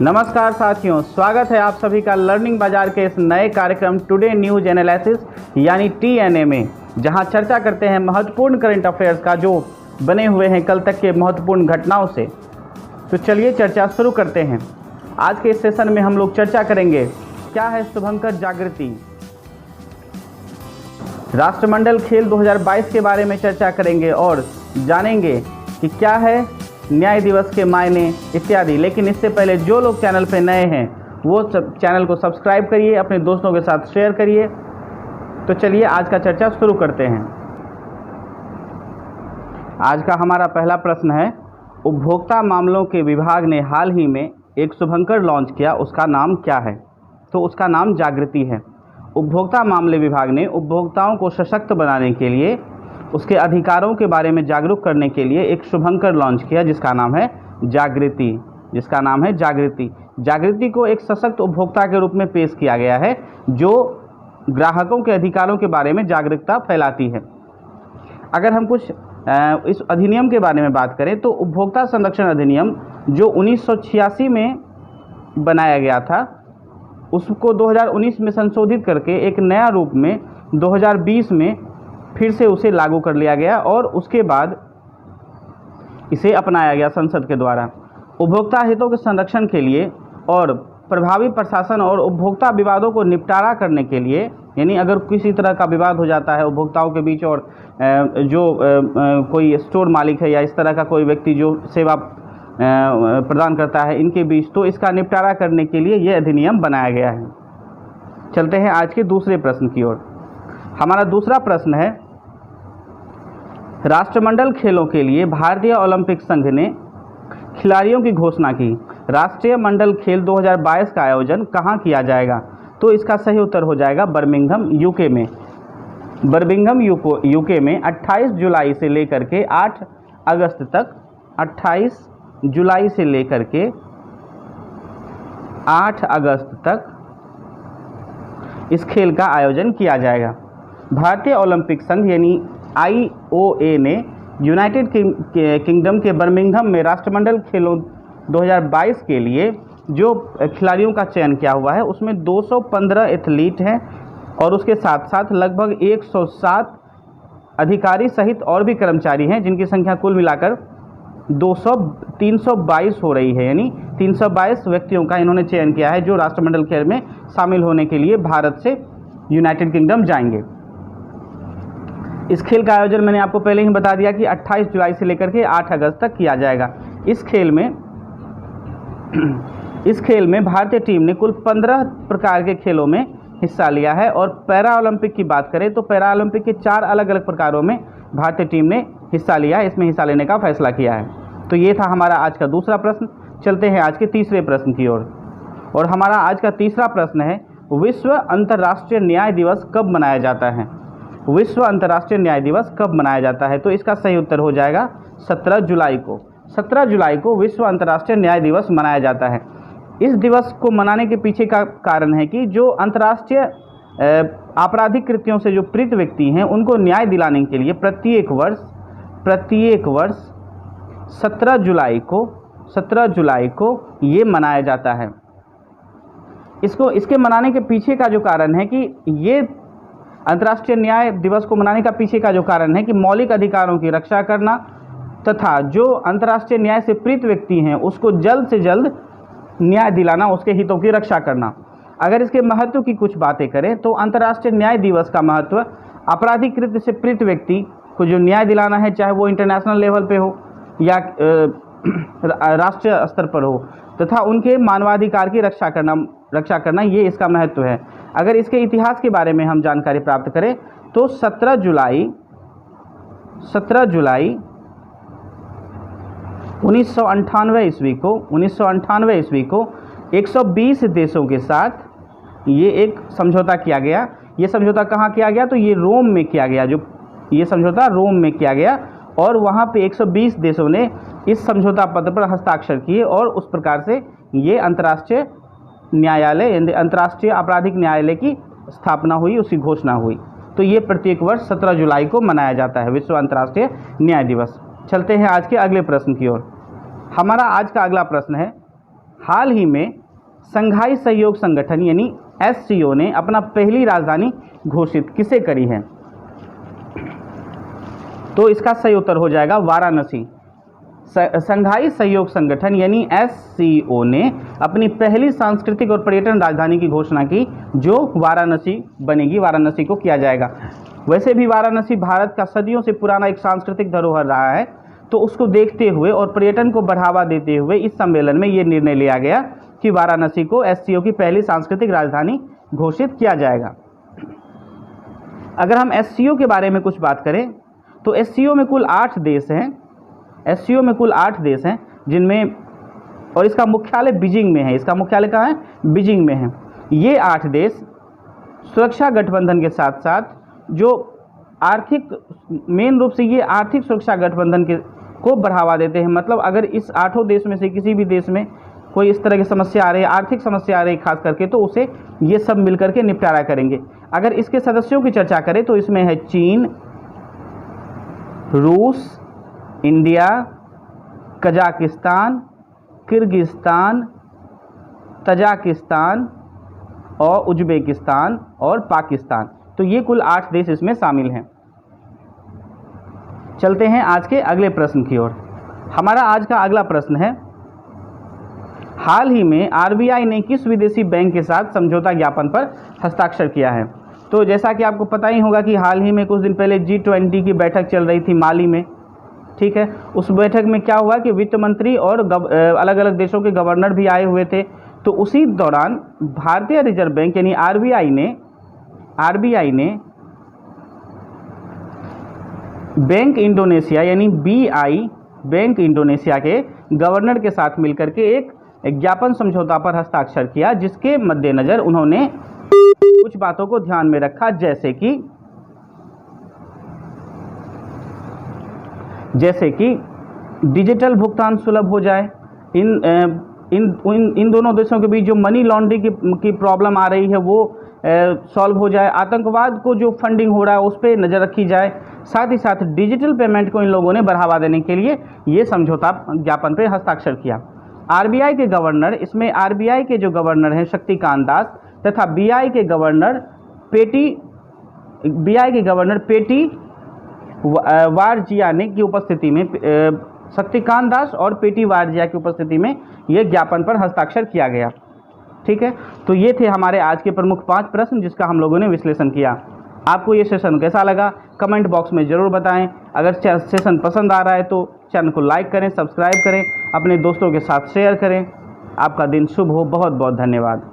नमस्कार साथियों, स्वागत है आप सभी का लर्निंग बाजार के इस नए कार्यक्रम टुडे न्यूज एनालिसिस यानी TNA में, जहां चर्चा करते हैं महत्वपूर्ण करंट अफेयर्स का जो बने हुए हैं कल तक के महत्वपूर्ण घटनाओं से। तो चलिए चर्चा शुरू करते हैं। आज के इस सेशन में हम लोग चर्चा करेंगे क्या है शुभंकर जागृति, राष्ट्रमंडल खेल 2022 के बारे में चर्चा करेंगे और जानेंगे कि क्या है न्याय दिवस के मायने इत्यादि। लेकिन इससे पहले जो लोग चैनल पे नए हैं वो चैनल को सब्सक्राइब करिए, अपने दोस्तों के साथ शेयर करिए। तो चलिए आज का चर्चा शुरू करते हैं। आज का हमारा पहला प्रश्न है, उपभोक्ता मामलों के विभाग ने हाल ही में एक शुभंकर लॉन्च किया, उसका नाम क्या है? तो उसका नाम जागृति है। उपभोक्ता मामले विभाग ने उपभोक्ताओं को सशक्त बनाने के लिए, उसके अधिकारों के बारे में जागरूक करने के लिए एक शुभंकर लॉन्च किया जिसका नाम है जागृति। जागृति को एक सशक्त उपभोक्ता के रूप में पेश किया गया है जो ग्राहकों के अधिकारों के बारे में जागरूकता फैलाती है। अगर हम कुछ इस अधिनियम के बारे में बात करें तो उपभोक्ता संरक्षण अधिनियम जो 1986 में बनाया गया था, उसको 2019 में संशोधित करके एक नया रूप में 2020 में फिर से उसे लागू कर लिया गया और उसके बाद इसे अपनाया गया संसद के द्वारा। उपभोक्ता हितों के संरक्षण के लिए और प्रभावी प्रशासन और उपभोक्ता विवादों को निपटारा करने के लिए, यानी अगर किसी तरह का विवाद हो जाता है उपभोक्ताओं के बीच और जो कोई स्टोर मालिक है या इस तरह का कोई व्यक्ति जो सेवा प्रदान करता है इनके बीच, तो इसका निपटारा करने के लिए यह अधिनियम बनाया गया है। चलते हैं आज के दूसरे प्रश्न की ओर। हमारा दूसरा प्रश्न है, राष्ट्रमंडल खेलों के लिए भारतीय ओलंपिक संघ ने खिलाड़ियों की घोषणा की। राष्ट्रीय मंडल खेल 2022 का आयोजन कहाँ किया जाएगा? तो इसका सही उत्तर हो जाएगा बर्मिंघम यूके में। बर्मिंघम यूके में 28 जुलाई से लेकर के 8 अगस्त तक 28 जुलाई से लेकर के 8 अगस्त तक इस खेल का आयोजन किया जाएगा। भारतीय ओलंपिक संघ यानी IOA ने यूनाइटेड किंगडम के बर्मिंघम में राष्ट्रमंडल खेलों 2022 के लिए जो खिलाड़ियों का चयन किया हुआ है उसमें 215 एथलीट हैं और उसके साथ साथ लगभग 107 अधिकारी सहित और भी कर्मचारी हैं, जिनकी संख्या कुल मिलाकर 322 हो रही है। यानी 322 व्यक्तियों का इन्होंने चयन किया है जो राष्ट्रमंडल खेल में शामिल होने के लिए भारत से यूनाइटेड किंगडम जाएंगे। इस खेल का आयोजन मैंने आपको पहले ही बता दिया कि 28 जुलाई से लेकर के 8 अगस्त तक किया जाएगा। इस खेल में भारतीय टीम ने कुल 15 प्रकार के खेलों में हिस्सा लिया है और पैरा ओलंपिक की बात करें तो पैरा ओलंपिक के 4 अलग अलग प्रकारों में भारतीय टीम ने हिस्सा लिया है, इसमें हिस्सा लेने का फैसला किया है। तो ये था हमारा आज का दूसरा प्रश्न। चलते हैं आज के तीसरे प्रश्न की ओर और हमारा आज का तीसरा प्रश्न है, विश्व अंतर्राष्ट्रीय न्याय दिवस कब मनाया जाता है? विश्व अंतर्राष्ट्रीय न्याय दिवस कब मनाया जाता है? तो इसका सही उत्तर हो जाएगा 17 जुलाई को। 17 जुलाई को विश्व अंतर्राष्ट्रीय न्याय दिवस मनाया जाता है। इस दिवस को मनाने के पीछे का कारण है कि जो अंतर्राष्ट्रीय आपराधिक कृत्यों से जो पीड़ित व्यक्ति हैं उनको न्याय दिलाने के लिए प्रत्येक वर्ष 17 जुलाई को ये मनाया जाता है। इसके मनाने के पीछे का जो कारण है कि ये अंतर्राष्ट्रीय न्याय दिवस को मनाने का पीछे का जो कारण है कि मौलिक अधिकारों की रक्षा करना तथा जो अंतर्राष्ट्रीय न्याय से पीड़ित व्यक्ति हैं उसको जल्द से जल्द न्याय दिलाना, उसके हितों की रक्षा करना। अगर इसके महत्व की कुछ बातें करें तो अंतर्राष्ट्रीय न्याय दिवस का महत्व आपराधिक कृत्य से पीड़ित व्यक्ति को जो न्याय दिलाना है, चाहे वो इंटरनेशनल लेवल पे हो या राष्ट्रीय स्तर पर हो, तथा उनके मानवाधिकार की रक्षा करना ये इसका महत्व है। अगर इसके इतिहास के बारे में हम जानकारी प्राप्त करें तो 17 जुलाई 1998 ईस्वी को 120 देशों के साथ ये एक समझौता किया गया। ये समझौता कहाँ किया गया? तो ये रोम में किया गया। ये समझौता रोम में किया गया और वहाँ पे 120 देशों ने इस समझौता पत्र पर हस्ताक्षर किए और उस प्रकार से ये अंतर्राष्ट्रीय न्यायालय, अंतर्राष्ट्रीय आपराधिक न्यायालय की स्थापना हुई, उसकी घोषणा हुई। तो ये प्रत्येक वर्ष 17 जुलाई को मनाया जाता है विश्व अंतर्राष्ट्रीय न्याय दिवस। चलते हैं आज के अगले प्रश्न की ओर। हमारा आज का अगला प्रश्न है, हाल ही में संघाई सहयोग संगठन यानी SCO ने अपना पहली राजधानी घोषित किसे करी है? तो इसका सही उत्तर हो जाएगा वाराणसी। संघाई सहयोग संगठन यानी SCO ने अपनी पहली सांस्कृतिक और पर्यटन राजधानी की घोषणा की, जो वाराणसी बनेगी, वाराणसी को किया जाएगा। वैसे भी वाराणसी भारत का सदियों से पुराना एक सांस्कृतिक धरोहर रहा है, तो उसको देखते हुए और पर्यटन को बढ़ावा देते हुए इस सम्मेलन में ये निर्णय लिया गया कि वाराणसी को SCO की पहली सांस्कृतिक राजधानी घोषित किया जाएगा। अगर हम SCO के बारे में कुछ बात करें तो SCO में कुल 8 देश हैं। SCO में कुल 8 देश हैं जिनमें, और इसका मुख्यालय बीजिंग में है। इसका मुख्यालय कहाँ है? बीजिंग में है। ये 8 देश सुरक्षा गठबंधन के साथ साथ जो आर्थिक, मेन रूप से ये आर्थिक सुरक्षा गठबंधन को बढ़ावा देते हैं। मतलब अगर इस 8 देश में से किसी भी देश में कोई इस तरह की समस्या आ रही है, आर्थिक समस्या आ रही है खास करके, तो उसे ये सब मिलकर के निपटारा करेंगे। अगर इसके सदस्यों की चर्चा करें तो इसमें है चीन, रूस, इंडिया, कजाकिस्तान, किर्गिस्तान, तजाकिस्तान और उज्बेकिस्तान और पाकिस्तान। तो ये कुल 8 देश इसमें शामिल हैं। चलते हैं आज के अगले प्रश्न की ओर। हमारा आज का अगला प्रश्न है, हाल ही में RBI ने किस विदेशी बैंक के साथ समझौता ज्ञापन पर हस्ताक्षर किया है? तो जैसा कि आपको पता ही होगा कि हाल ही में कुछ दिन पहले G20 की बैठक चल रही थी माली में, ठीक है। उस बैठक में क्या हुआ कि वित्त मंत्री और अलग अलग देशों के गवर्नर भी आए हुए थे। तो उसी दौरान भारतीय रिजर्व बैंक यानी RBI ने बैंक इंडोनेशिया यानी BI बैंक इंडोनेशिया के गवर्नर के साथ मिलकर के एक ज्ञापन समझौता पर हस्ताक्षर किया, जिसके मद्देनज़र उन्होंने कुछ बातों को ध्यान में रखा, जैसे कि डिजिटल भुगतान सुलभ हो जाए। इन दोनों देशों के बीच जो मनी लॉन्ड्रिंग की प्रॉब्लम आ रही है वो सॉल्व हो जाए। आतंकवाद को जो फंडिंग हो रहा है उस पर नज़र रखी जाए। साथ ही साथ डिजिटल पेमेंट को इन लोगों ने बढ़ावा देने के लिए ये समझौता ज्ञापन पर हस्ताक्षर किया। RBI के गवर्नर, इसमें RBI के जो गवर्नर हैं शक्तिकांत दास तथा BI के गवर्नर पेटी वारजियानी की उपस्थिति में, शक्तिकांत दास और पेटी वारजिया की उपस्थिति में ये ज्ञापन पर हस्ताक्षर किया गया। ठीक है, तो ये थे हमारे आज के प्रमुख 5 प्रश्न जिसका हम लोगों ने विश्लेषण किया। आपको ये सेशन कैसा लगा कमेंट बॉक्स में ज़रूर बताएं। अगर सेशन पसंद आ रहा है तो चैनल को लाइक करें, सब्सक्राइब करें, अपने दोस्तों के साथ शेयर करें। आपका दिन शुभ हो। बहुत बहुत धन्यवाद।